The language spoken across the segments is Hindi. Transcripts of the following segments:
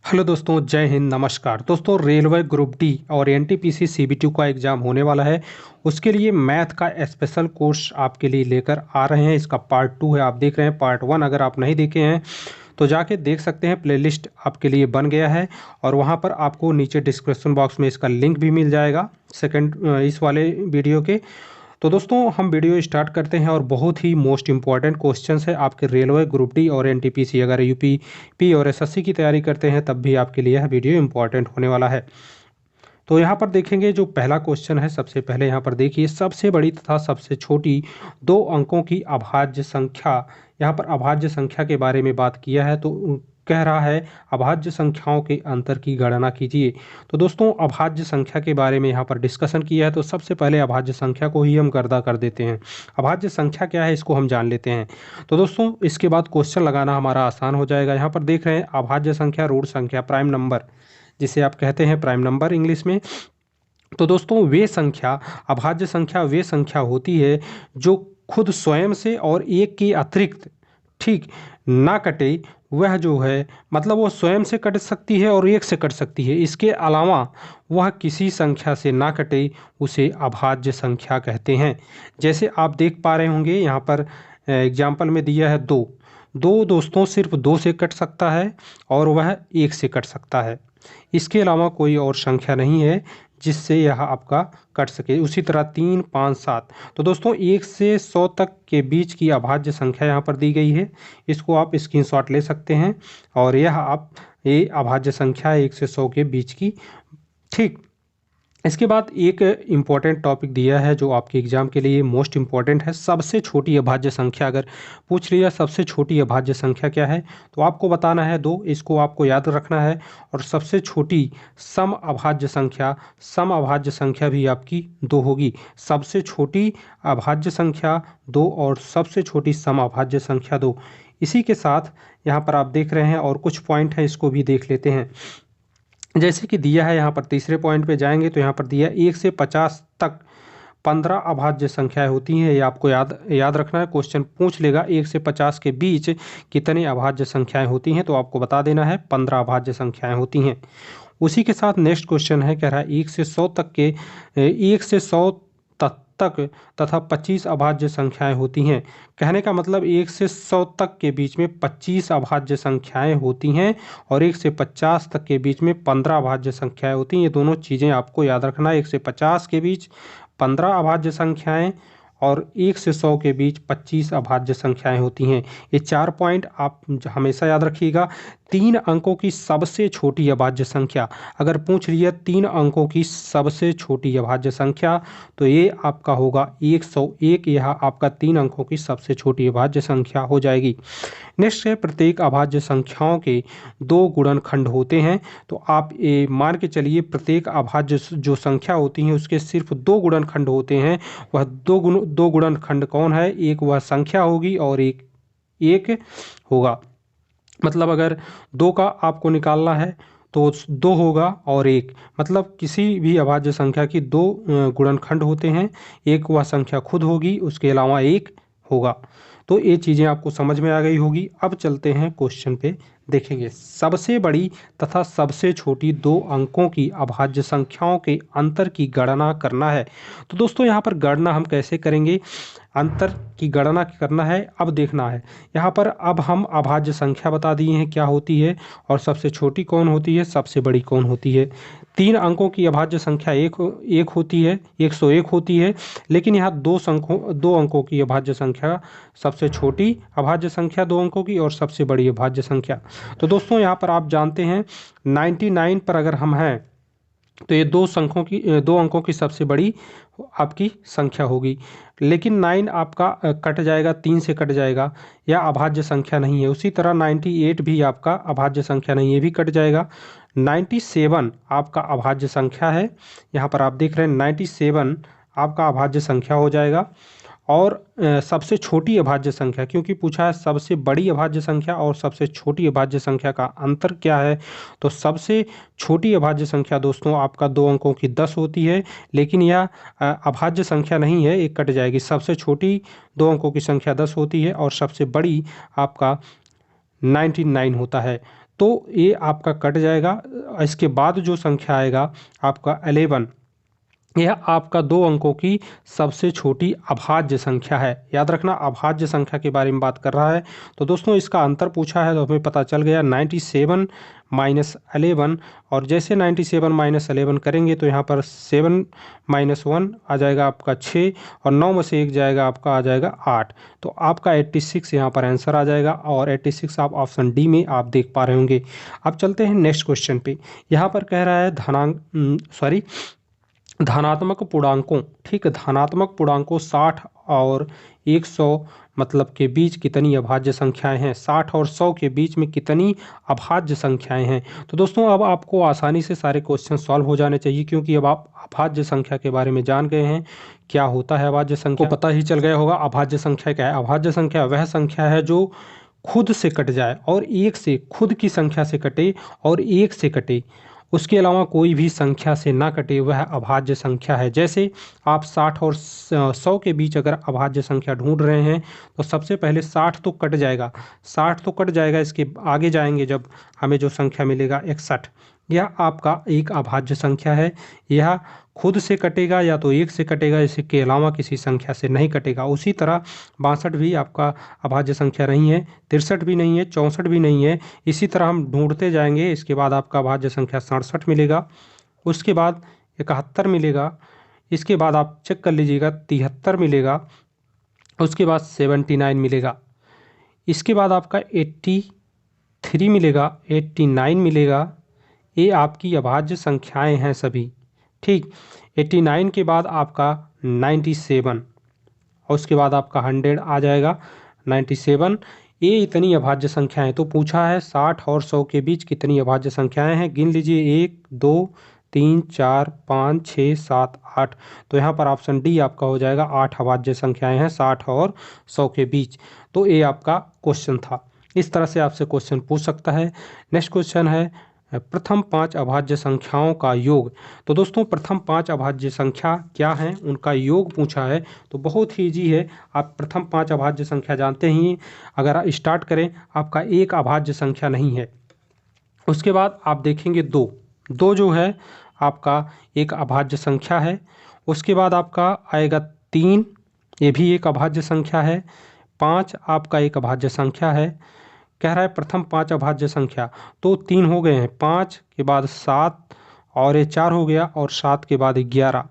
हेलो दोस्तों, जय हिंद, नमस्कार। दोस्तों, रेलवे ग्रुप डी और एनटीपीसी सीबीटी का एग्ज़ाम होने वाला है। उसके लिए मैथ का स्पेशल कोर्स आपके लिए लेकर आ रहे हैं। इसका पार्ट 2 है, आप देख रहे हैं। पार्ट 1 अगर आप नहीं देखे हैं तो जाके देख सकते हैं। प्लेलिस्ट आपके लिए बन गया है और वहाँ पर आपको नीचे डिस्क्रिप्शन बॉक्स में इसका लिंक भी मिल जाएगा सेकंड इस वाले वीडियो के। तो दोस्तों, हम वीडियो स्टार्ट करते हैं और बहुत ही मोस्ट इंपॉर्टेंट क्वेश्चंस है आपके रेलवे ग्रुप डी और एनटीपीसी। अगर यूपी और एसएससी की तैयारी करते हैं तब भी आपके लिए यह वीडियो इंपॉर्टेंट होने वाला है। तो यहाँ पर देखेंगे, जो पहला क्वेश्चन है, सबसे पहले यहाँ पर देखिए, सबसे बड़ी तथा सबसे छोटी दो अंकों की अभाज्य संख्या। यहाँ पर अभाज्य संख्या के बारे में बात किया है, तो कह रहा है अभाज्य संख्याओं के अंतर की गणना कीजिए। तो दोस्तों, अभाज्य संख्या के बारे में यहाँ पर डिस्कशन किया है, तो सबसे पहले अभाज्य संख्या को ही हम गर्दा कर देते हैं। अभाज्य संख्या क्या है, इसको हम जान लेते हैं। तो दोस्तों, इसके बाद क्वेश्चन लगाना हमारा आसान हो जाएगा। यहाँ पर देख रहे हैं अभाज्य संख्या, ऋण संख्या, प्राइम नंबर, जिसे आप कहते हैं प्राइम नंबर इंग्लिश में। तो दोस्तों, वे संख्या, अभाज्य संख्या वे संख्या होती है जो खुद स्वयं से और एक के अतिरिक्त ठीक ना कटे। वह जो है, मतलब वो स्वयं से कट सकती है और एक से कट सकती है, इसके अलावा वह किसी संख्या से ना कटे, उसे अभाज्य संख्या कहते हैं। जैसे आप देख पा रहे होंगे, यहाँ पर एग्जाम्पल में दिया है दो। दो दोस्तों सिर्फ दो से कट सकता है और वह एक से कट सकता है। इसके अलावा कोई और संख्या नहीं है जिससे यह आपका कट सके। उसी तरह 3, 5, 7। तो दोस्तों, 1 से 100 तक के बीच की अभाज्य संख्या यहाँ पर दी गई है। इसको आप स्क्रीनशॉट ले सकते हैं और ये अभाज्य संख्या है 1 से 100 के बीच की। ठीक। इसके बाद एक इम्पॉर्टेंट टॉपिक दिया है जो आपके एग्जाम के लिए मोस्ट इम्पॉर्टेंट है। सबसे छोटी अभाज्य संख्या अगर पूछ लिया, सबसे छोटी अभाज्य संख्या क्या है, तो आपको बताना है दो। इसको आपको याद रखना है। और सबसे छोटी सम अभाज्य संख्या भी आपकी दो होगी। सबसे छोटी अभाज्य संख्या दो और सबसे छोटी सम अभाज्य संख्या दो। इसी के साथ यहाँ पर आप देख रहे हैं और कुछ पॉइंट हैं, इसको भी देख लेते हैं। जैसे कि दिया है, यहाँ पर तीसरे पॉइंट पे जाएंगे तो यहाँ पर दिया 1 से 50 तक 15 अभाज्य संख्याएं होती हैं। ये आपको याद रखना है। क्वेश्चन पूछ लेगा 1 से 50 के बीच कितनी अभाज्य संख्याएं होती हैं, तो आपको बता देना है 15 अभाज्य संख्याएं होती हैं। उसी के साथ नेक्स्ट क्वेश्चन है, कह रहा है 1 से 100 तक तथा 25 अभाज्य संख्याएं होती हैं। कहने का मतलब 1 से 100 तक के बीच में 25 अभाज्य संख्याएं होती हैं और 1 से 50 तक के बीच में 15 अभाज्य संख्याएं होती हैं। ये दोनों चीज़ें आपको याद रखना है। 1 से 50 के बीच 15 अभाज्य संख्याएं और 1 से 100 के बीच 25 अभाज्य संख्याएं होती हैं। ये 4 पॉइंट आप हमेशा याद रखिएगा। 3 अंकों की सबसे छोटी अभाज्य संख्या, अगर पूछ लिया 3 अंकों की सबसे छोटी अभाज्य संख्या, तो ये आपका होगा 101। यह आपका 3 अंकों की सबसे छोटी अभाज्य संख्या हो जाएगी। नेक्स्ट है, प्रत्येक अभाज्य संख्याओं के 2 गुणनखंड होते हैं। तो आप ये मान के चलिए, प्रत्येक अभाज्य जो संख्या होती है उसके सिर्फ 2 गुणनखंड होते हैं। वह दो गुणनखंड कौन है? एक वह संख्या होगी और एक होगा। मतलब अगर 2 का आपको निकालना है तो 2 होगा और 1, मतलब किसी भी अभाज्य संख्या की 2 गुणनखंड होते हैं। एक वह संख्या खुद होगी, उसके अलावा 1 होगा। तो ये चीज़ें आपको समझ में आ गई होगी। अब चलते हैं क्वेश्चन पे, देखेंगे सबसे बड़ी तथा सबसे छोटी 2 अंकों की अभाज्य संख्याओं के अंतर की गणना करना है। तो दोस्तों, यहाँ पर गणना हम कैसे करेंगे? अंतर की गणना करना है, अब देखना है। यहाँ पर अब हम अभाज्य संख्या बता दिए हैं क्या होती है और सबसे छोटी कौन होती है, सबसे बड़ी कौन होती है। 3 अंकों की अभाज्य संख्या एक होती है, 101 होती है। लेकिन यहाँ 2 अंकों की अभाज्य संख्या, सबसे छोटी अभाज्य संख्या 2 अंकों की और सबसे बड़ी अभाज्य संख्या। तो दोस्तों, यहाँ पर आप जानते हैं 99 पर अगर हम हैं तो ये 2 अंकों की सबसे बड़ी आपकी संख्या होगी। लेकिन 9 आपका कट जाएगा, 3 से कट जाएगा, यह अभाज्य संख्या नहीं है। उसी तरह 98 भी आपका अभाज्य संख्या नहीं है, ये भी कट जाएगा। 97 आपका अभाज्य संख्या है। यहाँ पर आप देख रहे हैं 97 आपका अभाज्य संख्या हो जाएगा। और सबसे छोटी अभाज्य संख्या, क्योंकि पूछा है सबसे बड़ी अभाज्य संख्या और सबसे छोटी अभाज्य संख्या का अंतर क्या है, तो सबसे छोटी अभाज्य संख्या दोस्तों आपका 2 अंकों की 10 होती है। लेकिन यह अभाज्य संख्या नहीं है, एक कट जाएगी। सबसे छोटी 2 अंकों की संख्या 10 होती है और सबसे बड़ी आपका 99 होता है। तो ये आपका कट जाएगा। इसके बाद जो संख्या आएगा आपका 11, यह आपका 2 अंकों की सबसे छोटी अभाज्य संख्या है। याद रखना अभाज्य संख्या के बारे में बात कर रहा है। तो दोस्तों इसका अंतर पूछा है तो हमें पता चल गया 97 माइनस 11, और जैसे 97 माइनस 11 करेंगे तो यहाँ पर 7 माइनस 1 आ जाएगा आपका 6, और 9 में से 1 जाएगा आपका आ जाएगा 8। तो आपका 86 यहाँ पर आंसर आ जाएगा, और 86 आप ऑप्शन डी में आप देख पा रहे होंगे। अब चलते हैं नेक्स्ट क्वेश्चन पे। यहाँ पर कह रहा है धनात्मक पूर्णांकों, ठीक है, धनात्मक पूर्णांकों 60 और 100 मतलब के बीच कितनी अभाज्य संख्याएं हैं। 60 और 100 के बीच में कितनी अभाज्य संख्याएं हैं। तो दोस्तों अब आपको आसानी से सारे क्वेश्चन सॉल्व हो जाने चाहिए, क्योंकि अब आप अभाज्य संख्या के बारे में जान गए हैं। क्या होता है अभाज्य संख्या, को पता ही चल गया होगा। अभाज्य संख्या क्या है? अभाज्य संख्या वह संख्या है जो खुद से कट जाए और एक से, खुद की संख्या से कटे और एक से कटे, उसके अलावा कोई भी संख्या से ना कटे, वह अभाज्य संख्या है। जैसे आप 60 और 100 के बीच अगर अभाज्य संख्या ढूंढ रहे हैं तो सबसे पहले 60 तो कट जाएगा, 60 तो कट जाएगा। इसके आगे जाएंगे जब हमें जो संख्या मिलेगा 61, यह आपका एक अभाज्य संख्या है। यह खुद से कटेगा या तो एक से कटेगा, इसके अलावा किसी संख्या से नहीं कटेगा। उसी तरह 62 भी आपका अभाज्य संख्या नहीं है, 63 भी नहीं है, 64 भी नहीं है। इसी तरह हम ढूंढते जाएंगे। इसके बाद आपका अभाज्य संख्या 67 मिलेगा, उसके बाद 71 मिलेगा, इसके बाद आप चेक कर लीजिएगा 73 मिलेगा, उसके बाद 79 मिलेगा, इसके बाद आपका 83 मिलेगा, 89 मिलेगा। ये आपकी अभाज्य संख्याएं हैं सभी, ठीक। 89 के बाद आपका 97 और उसके बाद आपका 100 आ जाएगा, 97। ये इतनी अभाज्य संख्याएं। तो पूछा है 60 और 100 के बीच कितनी अभाज्य संख्याएं हैं। गिन लीजिए 1 2 3 4 5 6 7 8। तो यहाँ पर ऑप्शन डी आपका हो जाएगा। 8 अभाज्य संख्याएं हैं 60 और 100 के बीच। तो ये आपका क्वेश्चन था। इस तरह से आपसे क्वेश्चन पूछ सकता है। नेक्स्ट क्वेश्चन है प्रथम 5 अभाज्य संख्याओं का योग। तो दोस्तों प्रथम 5 अभाज्य संख्या क्या हैं, उनका योग पूछा है। तो बहुत ही ईजी है, आप प्रथम 5 अभाज्य संख्या जानते ही। अगर स्टार्ट करें, आपका एक अभाज्य संख्या नहीं है। उसके बाद आप देखेंगे 2 जो है आपका एक अभाज्य संख्या है। उसके बाद आपका आएगा 3, ये भी एक अभाज्य संख्या है। 5 आपका एक अभाज्य संख्या है। कह रहा है प्रथम 5 अभाज्य संख्या, तो 3 हो गए हैं, 5 के बाद 7 और ये 4 हो गया, और 7 के बाद 11।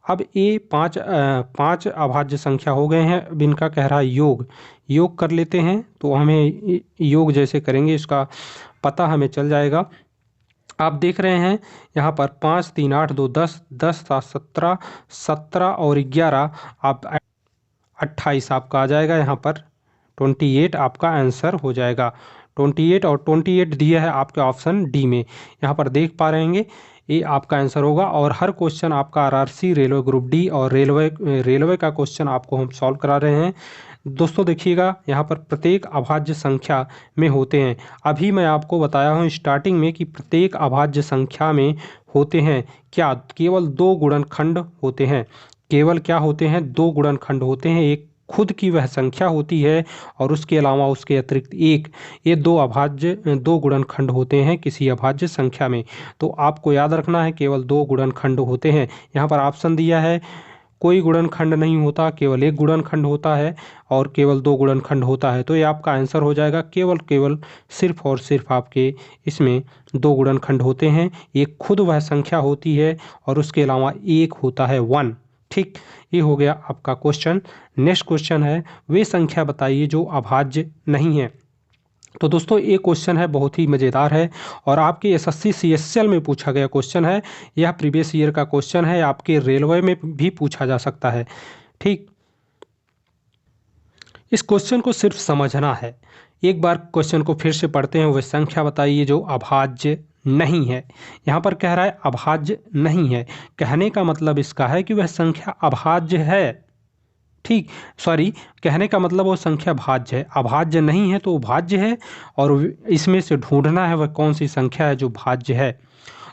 अब ये 5 अभाज्य संख्या हो गए हैं। अब इनका कह रहा है योग कर लेते हैं। तो हमें योग जैसे करेंगे इसका पता हमें चल जाएगा। आप देख रहे हैं यहाँ पर 5 3 8 2 10 10 7 17 17 और 11 आप 28 आपका आ जाएगा। यहाँ पर 28 आपका आंसर हो जाएगा। 28 और 28 दिया है आपके ऑप्शन डी में, यहाँ पर देख पा रहे हैं, ये आपका आंसर होगा। और हर क्वेश्चन आपका आरआरसी, रेलवे ग्रुप डी और रेलवे का क्वेश्चन आपको हम सॉल्व करा रहे हैं। दोस्तों देखिएगा यहाँ पर प्रत्येक अभाज्य संख्या में होते हैं। अभी मैं आपको बताया हूँ स्टार्टिंग में कि प्रत्येक अभाज्य संख्या में होते हैं क्या, केवल 2 गुणनखंड होते हैं। केवल क्या होते हैं? 2 गुणनखंड होते हैं। एक खुद की वह संख्या होती है और उसके अलावा उसके अतिरिक्त एक, ये 2 गुणनखंड होते हैं किसी अभाज्य संख्या में। तो आपको याद रखना है केवल 2 गुणनखंड होते हैं। यहाँ पर ऑप्शन दिया है कोई गुणनखंड नहीं होता, केवल एक गुणनखंड होता है और केवल 2 गुणनखंड होता है। तो ये आपका आंसर हो जाएगा। केवल सिर्फ और सिर्फ आपके इसमें 2 गुणनखंड होते हैं। एक खुद वह संख्या होती है और उसके अलावा एक होता है 1। ठीक, ये हो गया आपका क्वेश्चन। नेक्स्ट क्वेश्चन है वे संख्या बताइए जो अभाज्य नहीं है। तो दोस्तों एक क्वेश्चन है बहुत ही मज़ेदार है और आपके एसएससी सीएचएल में पूछा गया क्वेश्चन है। यह प्रीवियस ईयर का क्वेश्चन है, आपके रेलवे में भी पूछा जा सकता है। ठीक, इस क्वेश्चन को सिर्फ समझना है। एक बार क्वेश्चन को फिर से पढ़ते हैं। वह संख्या बताइए जो अभाज्य नहीं है। यहाँ पर कह रहा है अभाज्य नहीं है, कहने का मतलब इसका है कि वह संख्या अभाज्य है। ठीक, सॉरी, कहने का मतलब वो संख्या भाज्य है। अभाज्य नहीं है तो भाज्य है, और इसमें से ढूंढना है वह कौन सी संख्या है जो भाज्य है।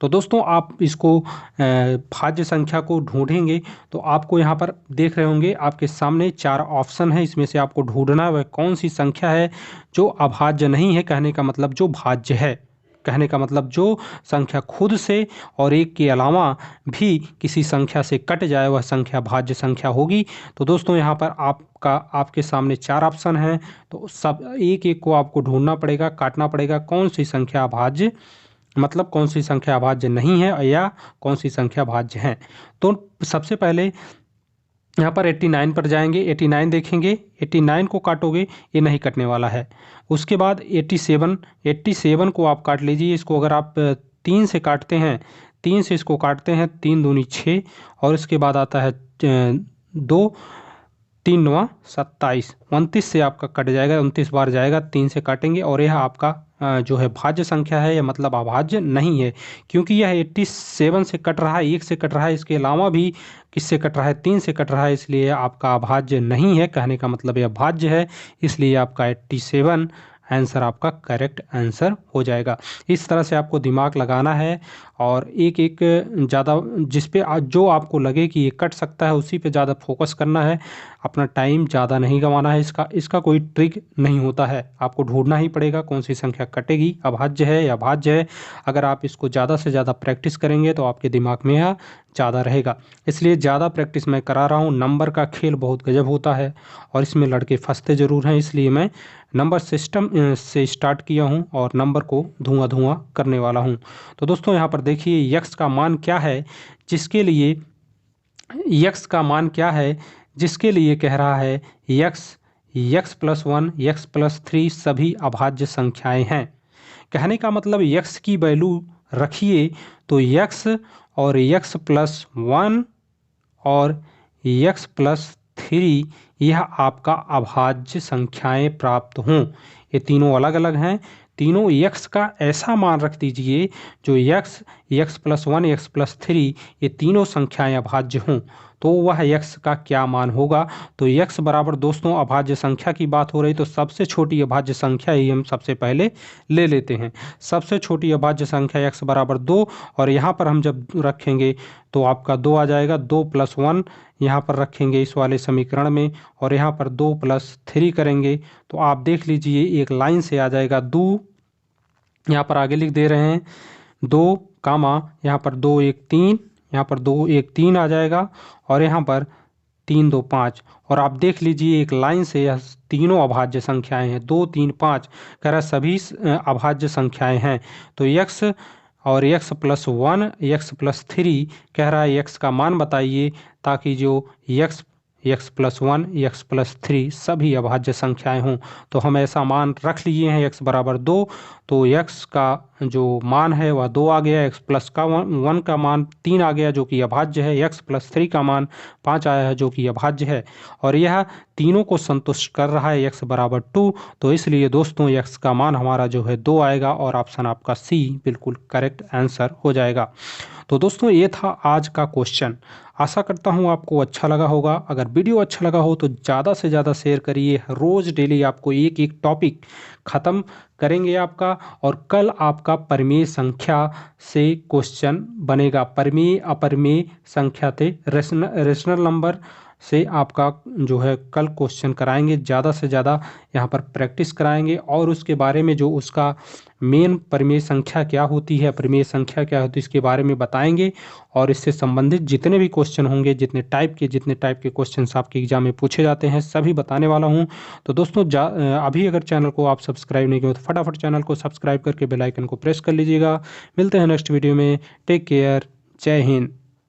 तो दोस्तों आप इसको भाज्य संख्या को ढूंढेंगे तो आपको यहाँ पर देख रहे होंगे आपके सामने 4 ऑप्शन है। इसमें से आपको ढूंढना है वह कौन सी संख्या है जो अभाज्य नहीं है, कहने का मतलब जो भाज्य है। कहने का मतलब जो संख्या खुद से और एक के अलावा भी किसी संख्या से कट जाए वह संख्या भाज्य संख्या होगी। तो दोस्तों यहाँ पर आपके सामने 4 ऑप्शन हैं, तो सब एक एक को आपको ढूंढना पड़ेगा, काटना पड़ेगा कौन सी संख्या भाज्य, मतलब कौन सी संख्या भाज्य नहीं है या कौन सी संख्या भाज्य है। तो सबसे पहले यहाँ पर 89 पर जाएंगे, 89 देखेंगे, 89 को काटोगे ये नहीं कटने वाला है। उसके बाद 87 को आप काट लीजिए। इसको अगर आप 3 से काटते हैं, 3 से इसको काटते हैं, 3 दूनी 6 और इसके बाद आता है 2, 3 9 27, 29 से आपका कट जाएगा, 29 बार जाएगा, 3 से काटेंगे और यह आपका जो है भाज्य संख्या है, या मतलब अभाज्य नहीं है, क्योंकि यह 87 से कट रहा है, 1 से कट रहा है, इसके अलावा भी किससे कट रहा है, 3 से कट रहा है, इसलिए आपका अभाज्य नहीं है। कहने का मतलब यह भाज्य है, इसलिए आपका 87 आंसर आपका करेक्ट आंसर हो जाएगा। इस तरह से आपको दिमाग लगाना है और एक एक ज़्यादा जिस पे जो आपको लगे कि ये कट सकता है उसी पे ज़्यादा फोकस करना है, अपना टाइम ज़्यादा नहीं गंवाना है। इसका कोई ट्रिक नहीं होता है, आपको ढूंढना ही पड़ेगा कौन सी संख्या कटेगी, अभाज्य है या भाज्य है। अगर आप इसको ज़्यादा से ज़्यादा प्रैक्टिस करेंगे तो आपके दिमाग में यह ज़्यादा रहेगा, इसलिए ज़्यादा प्रैक्टिस मैं करा रहा हूँ। नंबर का खेल बहुत गजब होता है और इसमें लड़के फंसते ज़रूर हैं, इसलिए मैं नंबर सिस्टम से स्टार्ट किया हूँ और नंबर को धुआं करने वाला हूँ। तो दोस्तों यहाँ पर देखिए यक्स का मान क्या है, जिसके लिए यक्स का मान क्या है जिसके लिए कह रहा है यक्स प्लस 1, यक्स प्लस 3 सभी अभाज्य संख्याएं हैं। कहने का मतलब यक्स की वैल्यू रखिए तो यक्स और यक्स प्लस 1 और यक्स प्लस 3 यह आपका अभाज्य संख्याएं प्राप्त हों। ये तीनों अलग अलग हैं, तीनों यक्स का ऐसा मान रख दीजिए जो यक्स प्लस 1, यक्स प्लस 3 ये तीनों संख्याएं अभाज्य हों, तो वह यक्स का क्या मान होगा। तो यक्स बराबर दोस्तों अभाज्य संख्या की बात हो रही, तो सबसे छोटी अभाज्य संख्या ही हम सबसे पहले ले लेते हैं। सबसे छोटी अभाज्य संख्या यक्स बराबर 2 और यहाँ पर हम जब रखेंगे तो आपका 2 आ जाएगा। 2 प्लस 1 यहाँ पर रखेंगे इस वाले समीकरण में और यहाँ पर 2 प्लस 3 करेंगे तो आप देख लीजिए एक लाइन से आ जाएगा 2, यहाँ पर आगे लिख दे रहे हैं 2 कामा, यहाँ पर 2 1 3, यहाँ पर 2 1 3 आ जाएगा और यहाँ पर 3 2 5 और आप देख लीजिए एक लाइन से यह तीनों अभाज्य संख्याएं हैं। 2 3 5 कह रहा सभी अभाज्य संख्याएं हैं। तो यक्स और यक्स प्लस 1, यक्स प्लस 3 कह रहा है यक्स का मान बताइए, ताकि जो यक्स प्लस 1, यक्स प्लस 3 सभी अभाज्य संख्याएं हों। तो हम ऐसा मान रख लिए हैं यक्स बराबर 2, तो यक्स का जो मान है वह 2 आ गया, यक्स प्लस का 1 का मान 3 आ गया जो कि अभाज्य है, यक्स प्लस 3 का मान 5 आया है जो कि अभाज्य है और यह तीनों को संतुष्ट कर रहा है यक्स बराबर 2। तो इसलिए दोस्तों यक्स का मान हमारा जो है 2 आएगा और ऑप्शन आपका सी बिल्कुल करेक्ट आंसर हो जाएगा। तो दोस्तों ये था आज का क्वेश्चन, आशा करता हूँ आपको अच्छा लगा होगा। अगर वीडियो अच्छा लगा हो तो ज़्यादा से ज़्यादा शेयर करिए। रोज़ डेली आपको एक एक टॉपिक ख़त्म करेंगे आपका, और कल आपका परिमेय संख्या से क्वेश्चन बनेगा। परिमेय अपरिमेय संख्या थे रेशनल नंबर से आपका जो है कल क्वेश्चन कराएंगे। ज़्यादा से ज़्यादा यहाँ पर प्रैक्टिस कराएंगे और उसके बारे में जो उसका मेन परिमेय संख्या क्या होती है, परिमेय संख्या क्या होती है, इसके बारे में बताएंगे और इससे संबंधित जितने भी क्वेश्चन होंगे, जितने टाइप के क्वेश्चन आपके एग्जाम में पूछे जाते हैं सभी बताने वाला हूं। तो दोस्तों अभी अगर चैनल को आप सब्सक्राइब नहीं किए तो फटाफट चैनल को सब्सक्राइब करके बेल आइकन को प्रेस कर लीजिएगा। मिलते हैं नेक्स्ट वीडियो में, टेक केयर, जय हिंद।